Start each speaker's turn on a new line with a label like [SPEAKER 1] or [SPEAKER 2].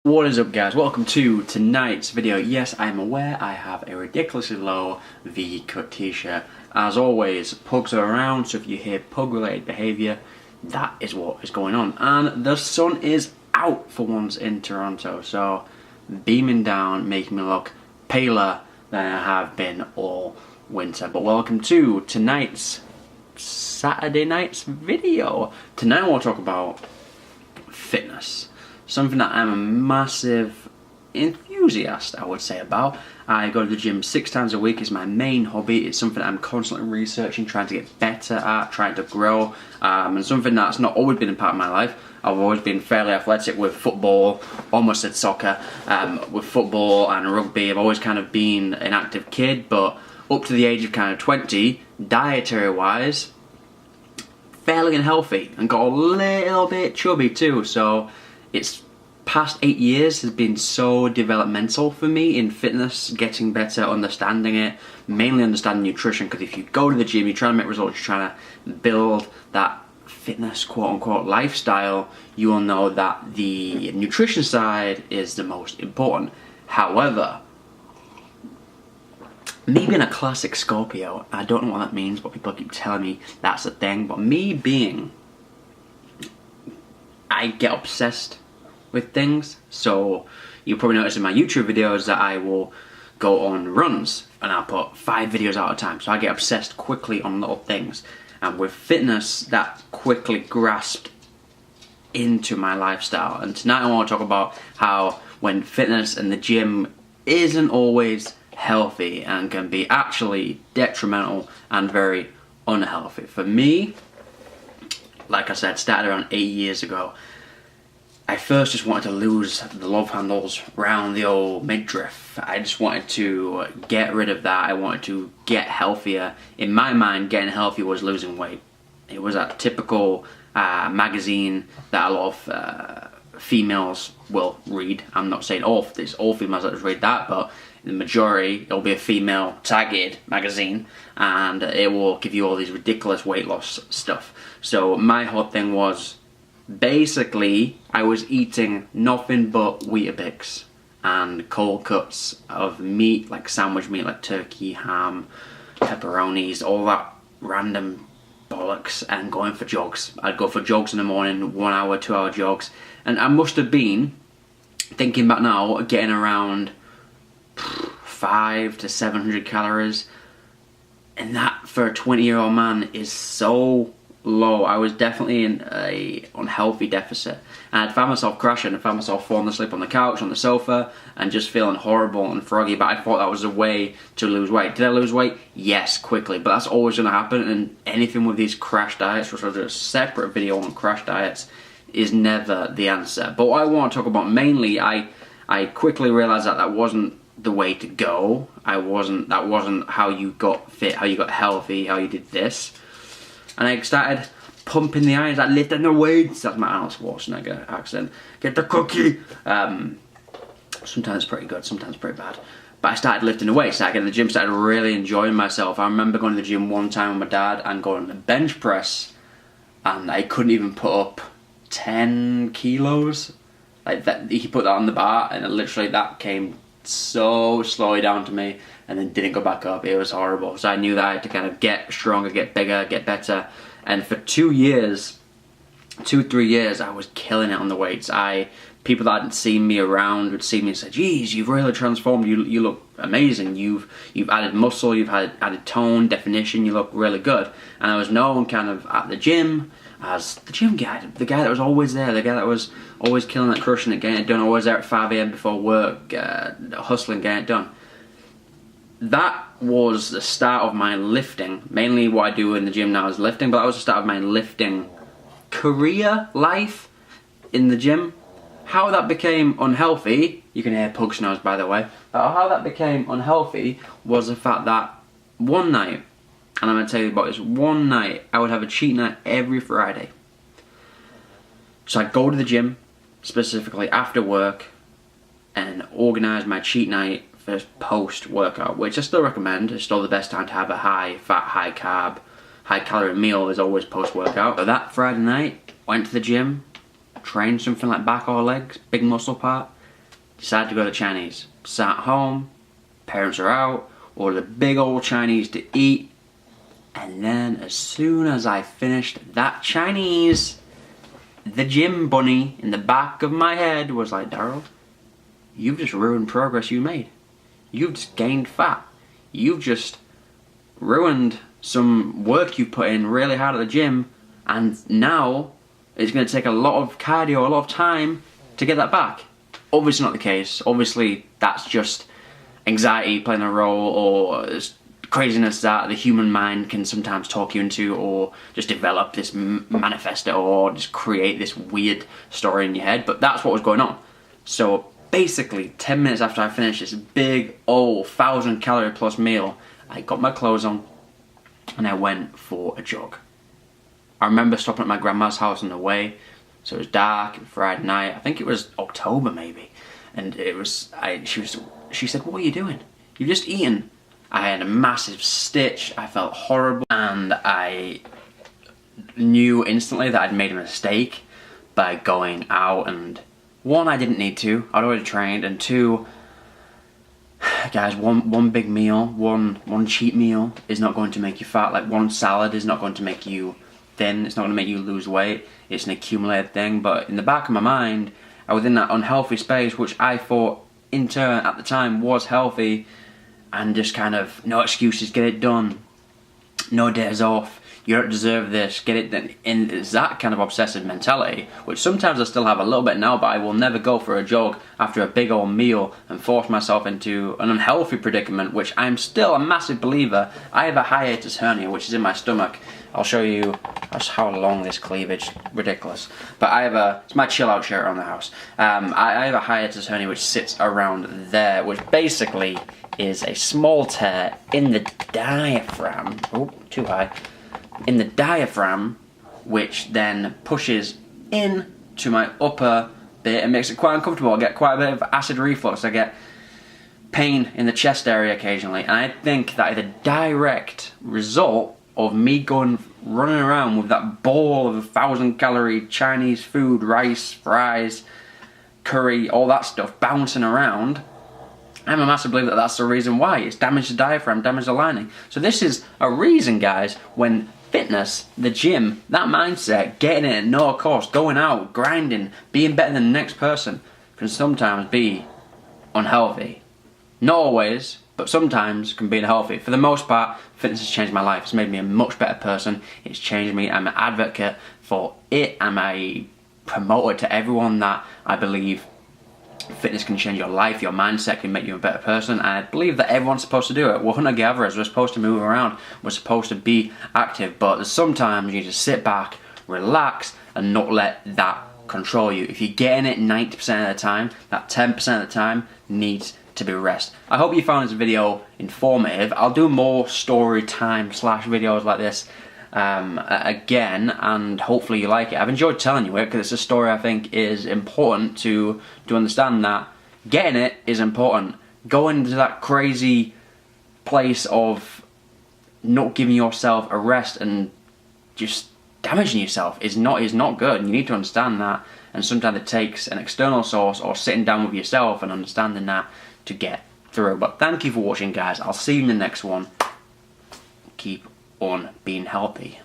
[SPEAKER 1] What is up, guys? Welcome to tonight's video. Yes, I am aware I have a ridiculously low V-cut t-shirt. As always, pugs are around, so if you hear pug-related behaviour, that is what is going on. And the sun is out for once in Toronto, so beaming down, making me look paler than I have been all winter. But welcome to tonight's Saturday night's video. Tonight I want to talk about fitness. Something that I'm a massive enthusiast, I would say, about. I go to the gym 6 times a week. It's my main hobby. It's something I'm constantly researching, trying to get better at, trying to grow, and something that's not always been a part of my life. I've always been fairly athletic with football, almost said soccer, with football and rugby. I've always kind of been an active kid, but up to the age of kind of 20, dietary-wise, fairly unhealthy, and got a little bit chubby too, so it's past 8 years has been so developmental for me in fitness, getting better, understanding it, mainly understanding nutrition, because if you go to the gym, you're trying to make results, you're trying to build that fitness quote-unquote lifestyle, you will know that the nutrition side is the most important. However, me being a classic Scorpio, I don't know what that means, but people keep telling me that's a thing, but me being, I get obsessed with things. So you'll probably notice in my YouTube videos that I will go on runs and I'll put 5 videos out at a time. So I get obsessed quickly on little things. And with fitness, that quickly grasped into my lifestyle. And tonight I want to talk about how when fitness and the gym isn't always healthy and can be actually detrimental and very unhealthy. For me, like I said, started around 8 years ago. I first just wanted to lose the love handles around the old midriff. I just wanted to get rid of that. I wanted to get healthier. In my mind, getting healthy was losing weight. It was that typical magazine that a lot of females will read. I'm not saying all females that read that, but the majority, it'll be a female tagged magazine, and it will give you all these ridiculous weight loss stuff. So my whole thing was, basically, I was eating nothing but Weetabix and cold cuts of meat, like sandwich meat, like turkey, ham, pepperonis, all that random bollocks, and going for jogs. I'd go for jogs in the morning, 1 hour, 2 hour jogs, and I must have been, thinking back now, getting around 500 to 700 calories, and that for a 20-year-old man is so low. I was definitely in a unhealthy deficit, and I'd found myself crashing. I found myself falling asleep on the couch, on the sofa, and just feeling horrible and froggy. But I thought that was a way to lose weight. Did I lose weight? Yes, quickly, but that's always going to happen. And anything with these crash diets, which I'll do a separate video on crash diets, is never the answer. But what I want to talk about mainly, I quickly realized that that wasn't the way to go. That wasn't how you got fit, how you got healthy, how you did this. And I started pumping the irons, like lifting the weights. That's my Arnold Schwarzenegger accent. Get the cookie. Sometimes pretty good, sometimes pretty bad. But I started lifting the weights, started getting to the gym, started really enjoying myself. I remember going to the gym one time with my dad and going to the bench press, and I couldn't even put up 10 kilos. Like that, he put that on the bar, and literally that came so slowly down to me, and then didn't go back up. It was horrible. So I knew that I had to kind of get stronger, get bigger, get better. And for 2 years, 2-3 years, I was killing it on the weights. People that hadn't seen me around would see me and say, "Geez, you've really transformed. You look amazing. You've added muscle. You've added tone, definition. You look really good." And I was known kind of at the gym as the gym guy, the guy that was always there, the guy that was always killing it, crushing it, getting it done, always there at 5 AM before work, hustling, getting it done. That was the start of my lifting. Mainly what I do in the gym now is lifting, but that was the start of my lifting career life in the gym. How that became unhealthy, you can hear pug snows by the way, how that became unhealthy was the fact that one night, and I'm going to tell you about this, one night I would have a cheat night every Friday. So I'd go to the gym, specifically after work, and organise my cheat night for post-workout, which I still recommend. It's still the best time to have a high-fat, high-carb, high-calorie meal is always post-workout. So that Friday night, went to the gym, trained something like back or legs, big muscle part, decided to go to Chinese. Sat home, parents are out, ordered a big old Chinese to eat, and then as soon as I finished that Chinese, the gym bunny in the back of my head was like, Daryl, you've just ruined progress you made. You've just gained fat. You've just ruined some work you put in really hard at the gym, and now it's going to take a lot of cardio, a lot of time to get that back. Obviously not the case. Obviously that's just anxiety playing a role, or craziness that the human mind can sometimes talk you into, or just develop this manifesto, or just create this weird story in your head. But that's what was going on. So basically 10 minutes after I finished this big old 1,000-calorie plus meal, I got my clothes on and I went for a jog. I remember stopping at my grandma's house on the way, so it was dark, Friday night, I think it was October maybe, and she said, what are you doing? You've just eaten. I had a massive stitch, I felt horrible, and I knew instantly that I'd made a mistake by going out, and one, I didn't need to, I'd already trained, and two, guys, one big meal, one cheat meal is not going to make you fat. Like, one salad is not going to make you thin, it's not going to make you lose weight, it's an accumulated thing. But in the back of my mind, I was in that unhealthy space, which I thought in turn at the time was healthy, and just kind of, no excuses, get it done, no days off, you don't deserve this, get it done. And it's that kind of obsessive mentality, which sometimes I still have a little bit now, but I will never go for a jog after a big old meal and force myself into an unhealthy predicament, which I'm still a massive believer. I have a hiatus hernia, which is in my stomach. I'll show you just how long this cleavage, ridiculous. But I have it's my chill out shirt around the house. I have a hiatus hernia which sits around there, which basically is a small tear in the diaphragm. Oh, too high. In the diaphragm, which then pushes in to my upper bit and makes it quite uncomfortable. I get quite a bit of acid reflux. I get pain in the chest area occasionally, and I think that is a direct result of me running around with that ball of 1,000-calorie Chinese food, rice, fries, curry, all that stuff bouncing around. I'm a massive believer that that's the reason why. It's damaged the diaphragm, damaged the lining. So this is a reason, guys, when fitness, the gym, that mindset, getting it at no cost, going out, grinding, being better than the next person, can sometimes be unhealthy. Not always, but sometimes can be unhealthy. For the most part, fitness has changed my life. It's made me a much better person. It's changed me. I'm an advocate for it. I'm a promoter to everyone that I believe fitness can change your life, your mindset can make you a better person, and I believe that everyone's supposed to do it. We're hunter-gatherers, we're supposed to move around, we're supposed to be active, but sometimes you need to sit back, relax, and not let that control you. If you're getting it 90% of the time, that 10% of the time needs to be rest. I hope you found this video informative. I'll do more story time / videos like this again, and hopefully you like it. I've enjoyed telling you it because it's a story I think is important to understand that getting it is important. Going to that crazy place of not giving yourself a rest and just damaging yourself is not good. You need to understand that, and sometimes it takes an external source or sitting down with yourself and understanding that to get through. But thank you for watching, guys. I'll see you in the next one. Keep on being healthy.